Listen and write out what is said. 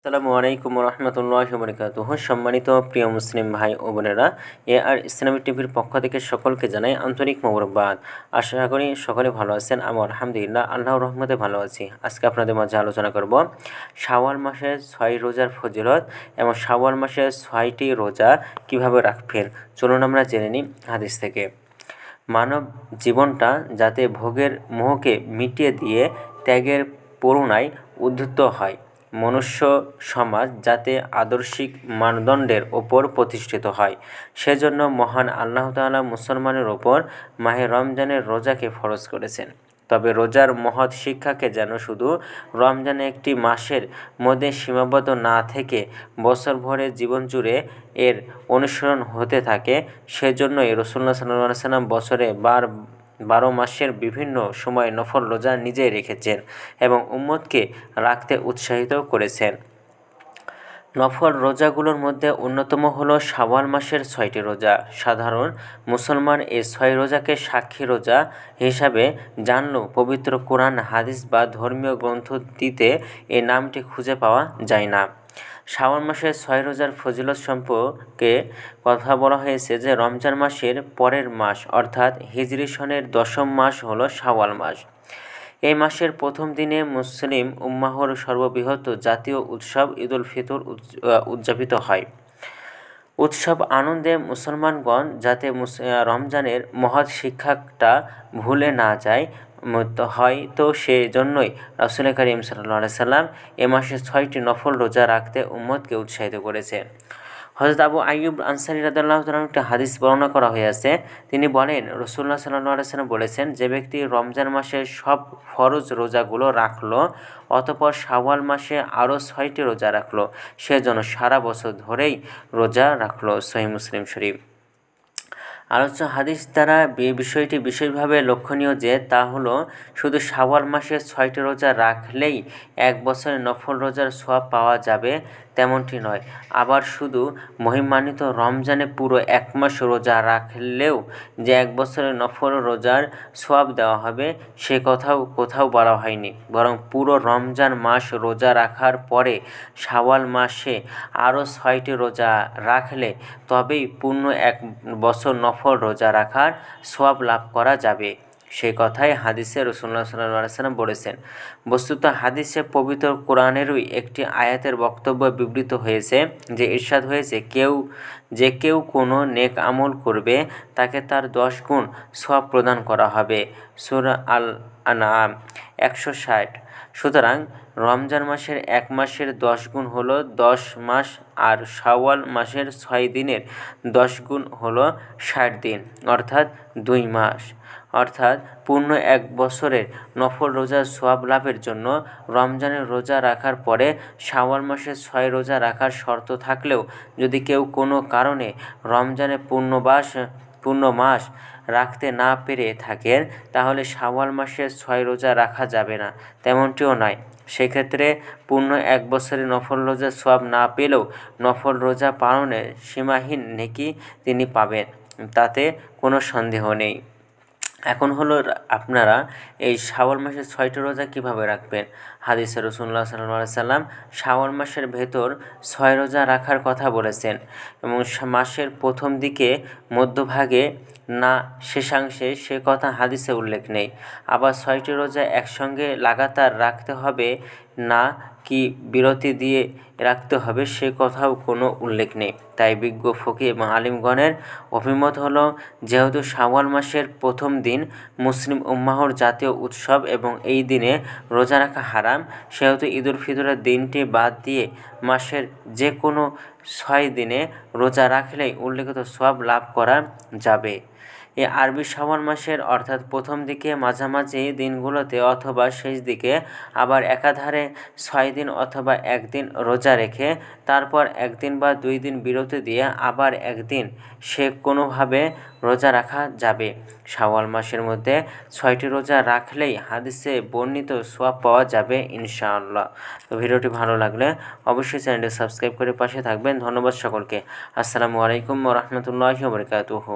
আসসালামু আলাইকুম রহমতুল্লাহি ওয়া বারাকাতুহু। সম্মানিত প্রিয় মুসলিম ভাই ও বোনেরা, আর ইসলামিক টিভির পক্ষ থেকে সকলকে জানাই আন্তরিক মোবারকবাদ। আশা করি সকলে ভালো আছেন। আমি আলহামদুলিল্লাহ আল্লাহর রহমতে ভালো আছি। আজকে আপনাদের মাঝে আলোচনা করব শাওয়াল মাসের 6 রোজার ফজিলত এবং শাওয়াল মাসের 6টি রোজা কিভাবে রাখবেন। চলুন আমরা জেনে নিই হাদিস থেকে। মানব জীবনটা যাতে ভোগের মোহকে মিটিয়ে দিয়ে ত্যাগের করুণায় উদ্ধৃত হয়, মনুষ্য সমাজ যাতে আদর্শিক মানদণ্ডের ওপর প্রতিষ্ঠিত হয়, সেজন্য মহান আল্লাহ তাআলা মুসলমানের ওপর মাহে রমজানের রোজাকে ফরজ করেছেন। তবে রোজার মহৎ শিক্ষাকে যেন শুধু রমজানে একটি মাসের মধ্যে সীমাবদ্ধ না থেকে বছর ভরে জীবন জুড়ে এর অনুসরণ হতে থাকে, সেজন্যই রাসূলুল্লাহ সাল্লাল্লাহু আলাইহি ওয়াসাল্লাম বছরে 12 মাসের বিভিন্ন সময় নফল রোজা নিজেই রেখেছেন এবং উম্মতকে রাখতে উৎসাহিত করেছেন। নফল রোজাগুলোর মধ্যে অন্যতম হলো শাওয়াল মাসের 6টি রোজা। সাধারণ মুসলমান এই 6 রোজাকে সাক্ষী রোজা হিসাবে জানলেও পবিত্র কোরআন, হাদিস বা ধর্মীয় গ্রন্থটিতে এই নামটি খুঁজে পাওয়া যায় না। শাওয়াল মাসের 6 রোজার ফজিলত সম্পর্কে কথা বলা হয়েছে যে রমজান মাসের পরের মাস অর্থাৎ হিজরি সনের 10ম মাস হলো শাওয়াল মাস। এই মাসের প্রথম দিনে মুসলিম উম্মাহর সর্ববৃহৎ জাতীয় উৎসব ঈদুল ফিতর উদযাপিত হয়। উৎসব আনন্দে মুসলমানগণ যাতে রমজানের মহৎ শিক্ষাটা ভুলে না যায় হয়তো সেজন্যই রাসূল করিম সাল্লাল্লাহু আলাইহি সাল্লাম এ মাসে 6টি নফল রোজা রাখতে উম্মতকে উৎসাহিত করেছেন। হযরত আবু আইয়ুব আনসারী রাদিয়াল্লাহু তাআলা একটা হাদিস বর্ণনা করা হয়েছে। তিনি বলেন, রাসূলুল্লাহ সাল্লাল্লাহু আলাইহি সাল্লাম বলেছেন, যে ব্যক্তি রমজান মাসে সব ফরজ রোজাগুলো রাখলো অতঃপর শাওয়াল মাসে আরও 6টি রোজা রাখলো, সে যেন সারা বছর ধরেই রোজা রাখলো। সহিহ মুসলিম শরীফ। আলোচ্য হাদিস দ্বারা বিষয়টি বিশেষভাবে লক্ষণীয় যে তা হলো শুধু শাওয়াল মাসে 6টি রোজা রাখলেই এক বছরের নফল রোজার সওয়াব পাওয়া যাবে তেমনটি নয়। আবার শুধু মহিমান্বিত রমজানে পুরো এক মাস রোজা রাখলেও যে এক বছরের নফল রোজার সওয়াব দেওয়া হবে সে কোথাও বলা হয়নি, বরং পুরো রমজান মাস রোজা রাখার পরে শাওয়াল মাসে আরও 6টি রোজা রাখলে তবেই পূর্ণ এক বছর নফল রোজা রাখার সওয়াব লাভ করা যাবে। সেই কথাই হাদিসে রাসূলুল্লাহ সাল্লাল্লাহু আলাইহি ওয়াসাল্লাম বলেছেন। বস্তুত হাদিসে পবিত্র কোরআনেরই একটি আয়াতের বক্তব্য বিবৃত হয়েছে যে ইরশাদ হয়েছে, কেউ কোনো নেক আমল করবে তাকে তার 10 গুণ সওয়াব প্রদান করা হবে। সূরা আল আনআম 160। সুতরাং রমজান মাসের এক মাসের 10 গুণ হলো 10 মাস আর শাওয়াল মাসের 6 দিনের 10 গুণ হলো 60 দিন অর্থাৎ 2 মাস। অর্থাৎ পূর্ণ এক বছরের নফল রোজার সওয়াব লাভের জন্য রমজানের রোজা রাখার পরে শাওয়াল মাসের 6 রোজা রাখার শর্ত থাকলেও যদি কেউ কোনো কারণে রমজানে পূর্ণ মাস রাখতে না পেরে থাকেন তাহলে শাওয়াল মাসের 6 রোজা রাখা যাবে না তেমনটিও নয়। সেক্ষেত্রে পূর্ণ এক বছরের নফল রোজার সওয়াব না পেলেও নফল রোজা পালনের সীমাহীন নেকি তিনি পাবেন, তাতে কোনো সন্দেহ নেই। এখন হলো আপনারা এই শাওয়াল মাসের 6টি রোজা কীভাবে রাখবেন। হাদিসে রাসূলুল্লাহ সাল্লাল্লাহু আলাইহি সাল্লাম শাওয়াল মাসের ভেতর 6 রোজা রাখার কথা বলেছেন এবং মাসের প্রথম দিকে, মধ্যভাগে না শেষাংশে সে কথা হাদিসে উল্লেখ নেই। আবার 6টি রোজা একসঙ্গে লাগাতার রাখতে হবে না কি বিরতি দিয়ে রাখতে হবে সে কথাও কোনো উল্লেখ নেই। তাই বিজ্ঞ ফকিহ এবং আলিমগণের অভিমত হলো, যেহেতু শাওয়াল মাসের প্রথম দিন মুসলিম উম্মাহর জাতীয় উৎসব এবং এই দিনে রোজা রাখা হারাম, সেহেতু ঈদুল ফিতরের দিনটি বাদ দিয়ে মাসের যে কোনো 6 দিনে রোজা রাখলেই উল্লেখিত সওয়াব লাভ করা যাবে। এই আরবি শাওয়াল মাসের অর্থাৎ প্রথম দিকে, মাঝামাঝি দিনগুলোতে অথবা শেষ দিকে আবার একাধারে 6 দিন অথবা 1 দিন রোজা রেখে তারপর 1 দিন বা 2 দিন বিরতি দিয়ে আবার 1 দিন সে কোনোভাবে রোজা রাখা যাবে। শাওয়াল মাসের মধ্যে 6টি রোজা রাখলেই হাদিসে বর্ণিত সওয়াব পাওয়া যাবে ইনশাআল্লাহ। তো ভিডিওটি ভালো লাগলে অবশ্যই চ্যানেলটি সাবস্ক্রাইব করে পাশে থাকবেন। ধন্যবাদ সকলকে। আসসালামু আলাইকুম ওয়া রাহমাতুল্লাহি ওয়া বারাকাতুহু।